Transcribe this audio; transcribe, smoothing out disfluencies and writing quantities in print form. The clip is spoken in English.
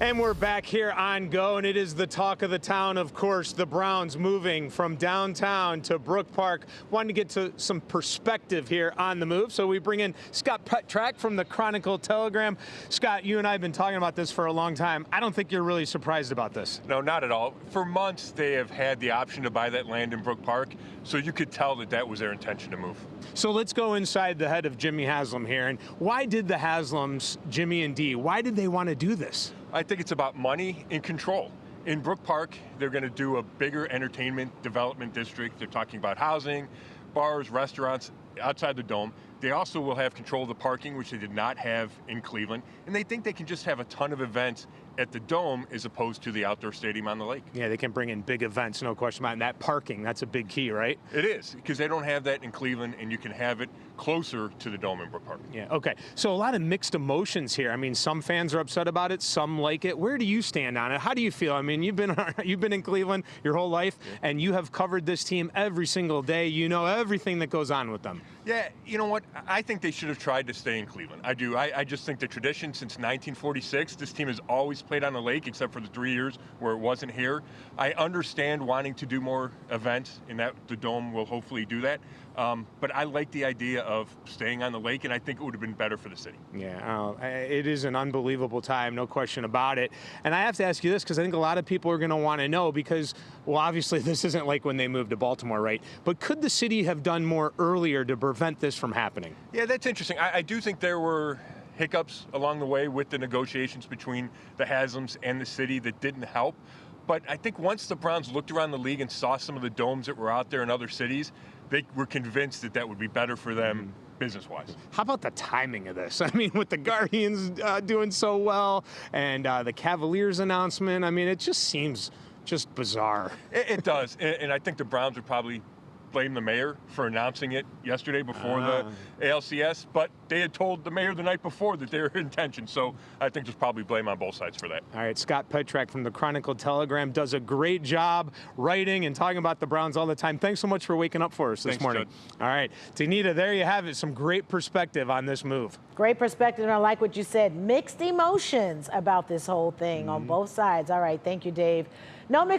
And we're back here on Go, and it is the talk of the town, of course, the Browns moving from downtown to Brook Park. Wanted to get to some perspective here on the move, so we bring in Scott Petrak from the Chronicle-Telegram. Scott, you and I have been talking about this for a long time. I don't think you're really surprised about this. No, not at all. For months, they have had the option to buy that land in Brook Park, so you could tell that that was their intention to move. So let's go inside the head of Jimmy Haslam here. And why did the Haslams, Jimmy and Dee, why did they want to do this? I think it's about money and control. In Brook Park, they're going to do a bigger entertainment development district. They're talking about housing, bars, restaurants outside the dome. They also will have control of the parking, which they did not have in Cleveland. And they think they can just have a ton of events at the dome as opposed to the outdoor stadium on the lake. Yeah, they can bring in big events, no question about it. And that parking, that's a big key, right? It is, because they don't have that in Cleveland, and you can have it closer to the dome in Brook Park. Yeah, okay. So a lot of mixed emotions here. I mean, some fans are upset about it, some like it. Where do you stand on it? How do you feel? I mean, you've been in Cleveland your whole life, and you have covered this team every single day. You know everything that goes on with them. Yeah, you know what? I think they should have tried to stay in Cleveland. I do. I just think the tradition since 1946, this team has always played on the lake, except for the 3 years where it wasn't here. I understand wanting to do more events, and that the dome will hopefully do that. But I like the idea of staying on the lake, and I think it would have been better for the city. Yeah, it is an unbelievable time, no question about it. And I have to ask you this, because I think a lot of people are going to want to know, because, well, obviously this isn't like when they moved to Baltimore, right? But could the city have done more earlier to prevent this from happening? Yeah, that's interesting. I do think there were hiccups along the way with the negotiations between the Haslams and the city that didn't help. But I think once the Browns looked around the league and saw some of the domes that were out there in other cities, they were convinced that that would be better for them business-wise. How about the timing of this? I mean, with the Guardians doing so well and the Cavaliers announcement, I mean, it just seems just bizarre. It does, and I think the Browns would probably blame the mayor for announcing it yesterday before the ALCS, but they had told the mayor the night before that their intention, so I think there's probably blame on both sides for that. All right, Scott Petrak from the Chronicle-Telegram does a great job writing and talking about the Browns all the time. Thanks so much for waking up for us this morning. Judd. All right, Tanita, there you have it, some great perspective on this move. Great perspective, and I like what you said. Mixed emotions about this whole thing on both sides. All right, thank you, Dave. No mixed